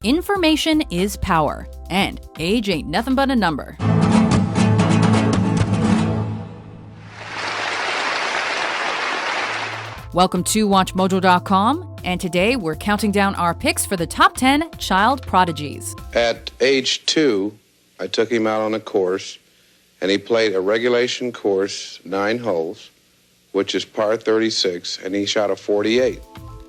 Information is power, and age ain't nothing but a number. Welcome to WatchMojo.com, and today we're counting down our picks for the top 10 child prodigies. At age 2, I took him out on a course, and he played a regulation course, 9 holes, which is par 36, and he shot a 48.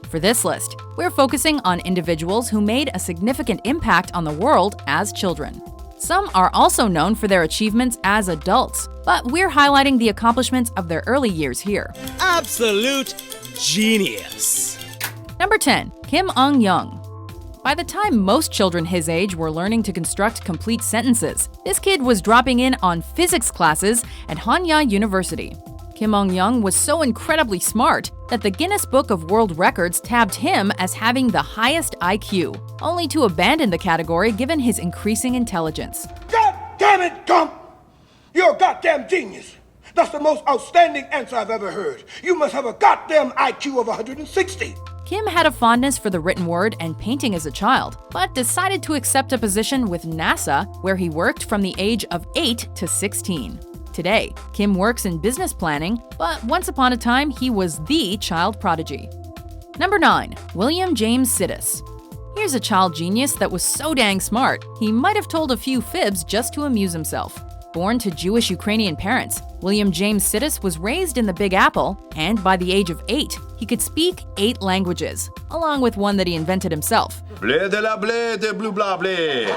For this list, we're focusing on individuals who made a significant impact on the world as children. Some are also known for their achievements as adults, but we're highlighting the accomplishments of their early years here. Absolute genius. Number 10, Kim Ung-young. By the time most children his age were learning to construct complete sentences, this kid was dropping in on physics classes at Hanya University. Kim Ung-young was so incredibly smart that the Guinness Book of World Records tabbed him as having the highest IQ, only to abandon the category given his increasing intelligence. God damn it, Gump! You're a goddamn genius. That's the most outstanding answer I've ever heard. You must have a goddamn IQ of 160. Kim had a fondness for the written word and painting as a child, but decided to accept a position with NASA, where he worked from the age of 8 to 16. Today, Kim works in business planning, but once upon a time, he was the child prodigy. Number 9, William James Sidis. Here's a child genius that was so dang smart, he might have told a few fibs just to amuse himself. Born to Jewish Ukrainian parents, William James Sidis was raised in the Big Apple, and by the age of 8, he could speak 8 languages, along with one that he invented himself. Blé de la blé de blue blah blé.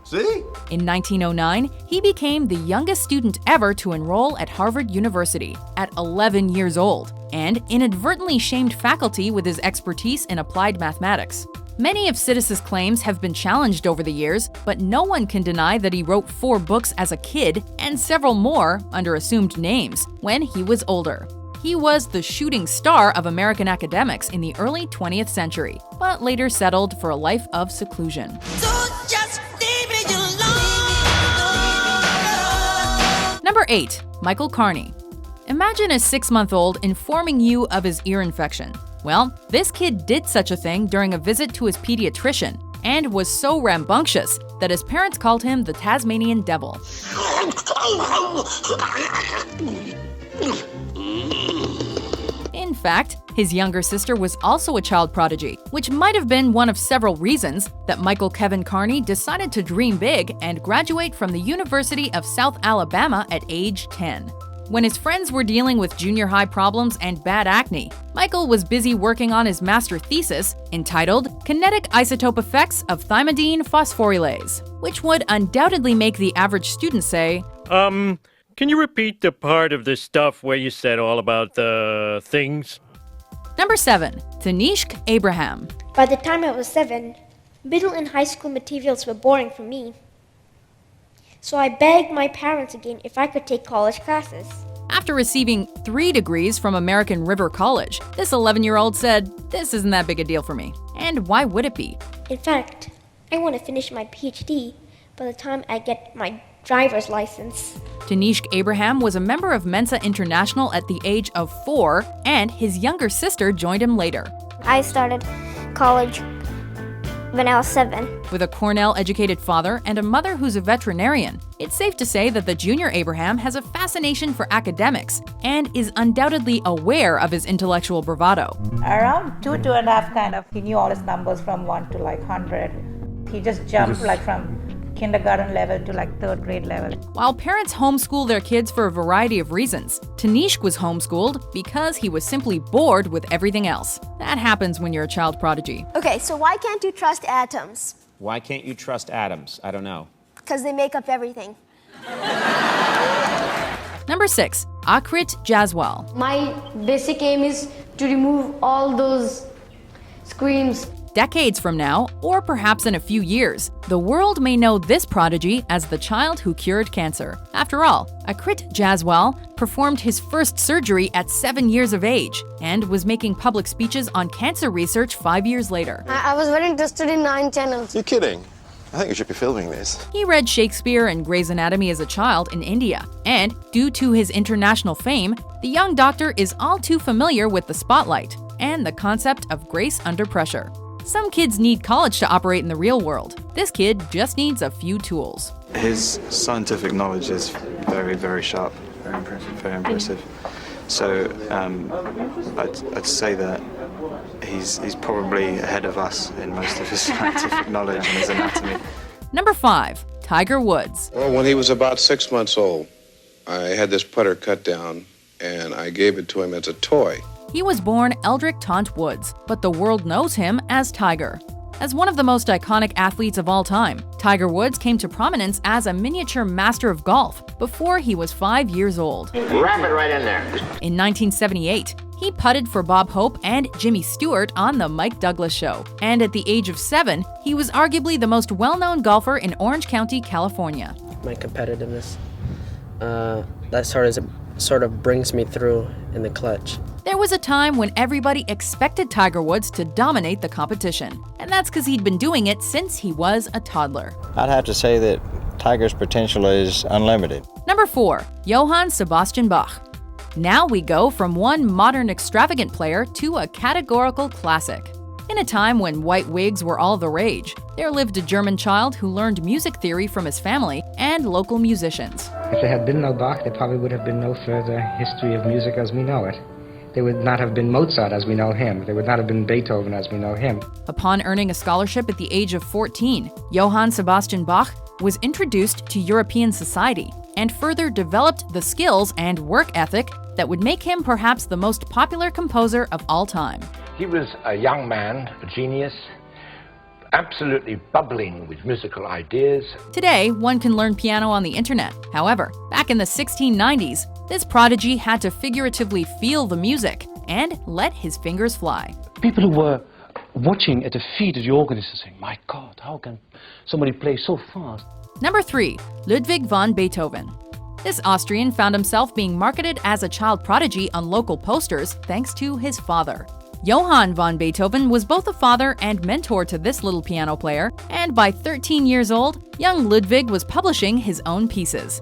See? In 1909, he became the youngest student ever to enroll at Harvard University at 11 years old, and inadvertently shamed faculty with his expertise in applied mathematics. Many of Sidis's claims have been challenged over the years, but no one can deny that he wrote 4 books as a kid and several more under assumed names when he was older. He was the shooting star of American academics in the early 20th century, but later settled for a life of seclusion. Number 8, Michael Carney. Imagine a 6-month-old informing you of his ear infection. Well, this kid did such a thing during a visit to his pediatrician and was so rambunctious that his parents called him the Tasmanian Devil. In fact, his younger sister was also a child prodigy, which might have been one of several reasons that Michael Kevin Carney decided to dream big and graduate from the University of South Alabama at age 10. When his friends were dealing with junior high problems and bad acne, Michael was busy working on his master thesis entitled Kinetic Isotope Effects of Thymidine Phosphorylase, which would undoubtedly make the average student say, Can you repeat the part of this stuff where you said all about the things? Number 7, Tanishq Abraham. By the time I was 7, middle and high school materials were boring for me. So I begged my parents again if I could take college classes. After receiving 3 degrees from American River College, this 11-year-old said, "This isn't that big a deal for me." And why would it be? In fact, I want to finish my PhD by the time I get my driver's license. Tanishq Abraham was a member of Mensa International at the age of 4, and his younger sister joined him later. I started college when I was 7. With a Cornell-educated father and a mother who's a veterinarian, it's safe to say that the junior Abraham has a fascination for academics and is undoubtedly aware of his intellectual bravado. Around 2.5 kind of, he knew all his numbers from 1 to like 100. He just jumped like from kindergarten level to like 3rd grade level. While parents homeschool their kids for a variety of reasons, Tanishq was homeschooled because he was simply bored with everything else. That happens when you're a child prodigy. Okay, so why can't you trust atoms? Why can't you trust atoms? I don't know. Because they make up everything. Number 6, Akrit Jaswal. My basic aim is to remove all those screens. Decades from now, or perhaps in a few years, the world may know this prodigy as the child who cured cancer. After all, Akrit Jaswal performed his first surgery at 7 years of age and was making public speeches on cancer research 5 years later. I was very interested in 9 channels. You're kidding. I think you should be filming this. He read Shakespeare and Grey's Anatomy as a child in India, and due to his international fame, the young doctor is all too familiar with the spotlight. and the concept of grace under pressure. Some kids need college to operate in the real world. This kid just needs a few tools. His scientific knowledge is very, very sharp. Very impressive. So I'd say that he's probably ahead of us in most of his scientific knowledge and his anatomy. Number 5. Tiger Woods. Well, when he was about 6 months old, I had this putter cut down, and I gave it to him as a toy. He was born Eldrick Taunt Woods, but the world knows him as Tiger. As one of the most iconic athletes of all time, Tiger Woods came to prominence as a miniature master of golf before he was 5 years old. Wrap it right in there. In 1978, he putted for Bob Hope and Jimmy Stewart on The Mike Douglas Show. And at the age of 7, he was arguably the most well-known golfer in Orange County, California. My competitiveness, that sort of brings me through in the clutch. There was a time when everybody expected Tiger Woods to dominate the competition, and that's because he'd been doing it since he was a toddler. I'd have to say that Tiger's potential is unlimited. Number 4. Johann Sebastian Bach. Now we go from one modern extravagant player to a categorical classic. In a time when white wigs were all the rage, there lived a German child who learned music theory from his family and local musicians. If there had been no Bach, there probably would have been no further history of music as we know it. There would not have been Mozart as we know him. There would not have been Beethoven as we know him. Upon earning a scholarship at the age of 14, Johann Sebastian Bach was introduced to European society and further developed the skills and work ethic that would make him perhaps the most popular composer of all time. He was a young man, a genius, absolutely bubbling with musical ideas. Today, one can learn piano on the internet. However, back in the 1690s, this prodigy had to figuratively feel the music and let his fingers fly. People who were watching at the feet of the organist and saying, "My God, how can somebody play so fast?" Number 3. Ludwig van Beethoven. This Austrian found himself being marketed as a child prodigy on local posters thanks to his father. Johann von Beethoven was both a father and mentor to this little piano player, and by 13 years old, young Ludwig was publishing his own pieces.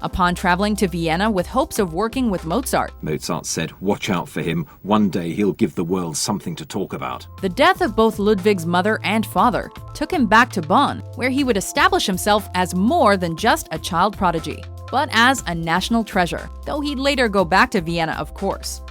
Upon traveling to Vienna with hopes of working with Mozart, Mozart said, "Watch out for him. One day he'll give the world something to talk about." the death of both Ludwig's mother and father took him back to Bonn, where he would establish himself as more than just a child prodigy, but as a national treasure, though he'd later go back to Vienna, of course.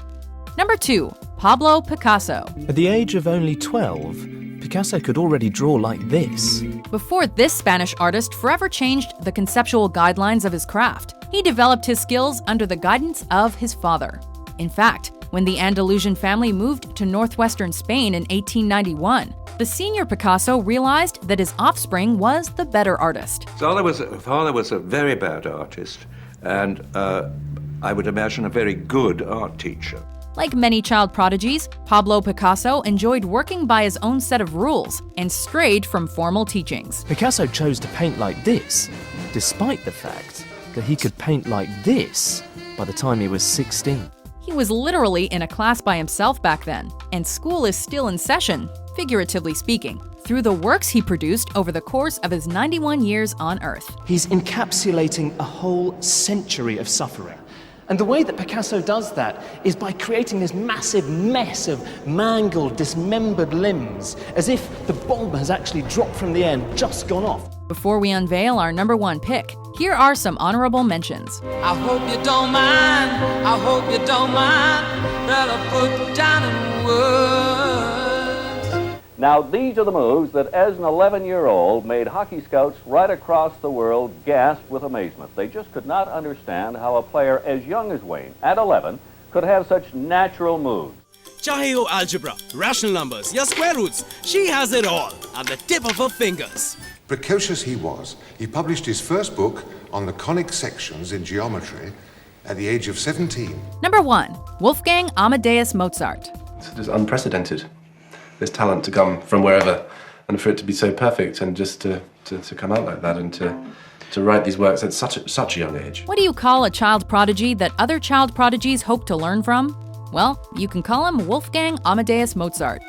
Number 2. Pablo Picasso. At the age of only 12, Picasso could already draw like this. Before this Spanish artist forever changed the conceptual guidelines of his craft, he developed his skills under the guidance of his father. In fact, when the Andalusian family moved to northwestern Spain in 1891, the senior Picasso realized that his offspring was the better artist. Father was a very bad artist, and I would imagine a very good art teacher. Like many child prodigies, Pablo Picasso enjoyed working by his own set of rules and strayed from formal teachings. Picasso chose to paint like this, despite the fact that he could paint like this by the time he was 16. He was literally in a class by himself back then, and school is still in session, figuratively speaking, through the works he produced over the course of his 91 years on Earth. He's encapsulating a whole century of suffering. And the way that Picasso does that is by creating this massive mess of mangled, dismembered limbs, as if the bomb has actually dropped from the air and just gone off. Before we unveil our number 1 pick, here are some honorable mentions. I hope you don't mind, I hope you don't mind, that I put down in words. Now, these are the moves that, as an 11-year-old, made hockey scouts right across the world gasp with amazement. They just could not understand how a player as young as Wayne, at 11, could have such natural moves. Chahe ho algebra, rational numbers, ya square roots, she has it all at the tip of her fingers. Precocious he was, he published his first book on the conic sections in geometry at the age of 17. Number 1. Wolfgang Amadeus Mozart. It's just unprecedented. This talent to come from wherever, and for it to be so perfect, and just to come out like that, and to write these works at such a young age. What do you call a child prodigy that other child prodigies hope to learn from? Well, you can call him Wolfgang Amadeus Mozart.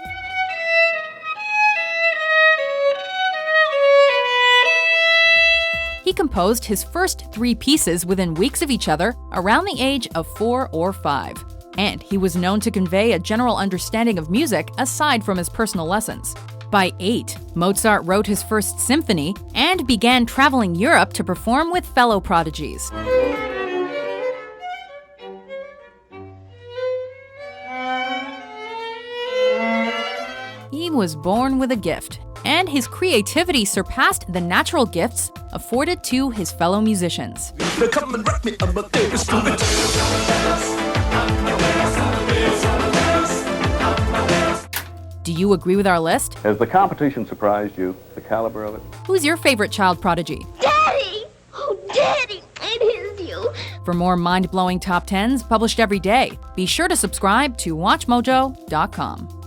he composed his first 3 pieces within weeks of each other around the age of 4 or 5. And he was known to convey a general understanding of music aside from his personal lessons. By 8, Mozart wrote his first symphony and began traveling Europe to perform with fellow prodigies. He was born with a gift, and his creativity surpassed the natural gifts afforded to his fellow musicians. Do you agree with our list? Has the competition surprised you, the caliber of it? Who's your favorite child prodigy? Daddy! Oh, Daddy! It is you! For more mind-blowing top 10s published every day, be sure to subscribe to WatchMojo.com.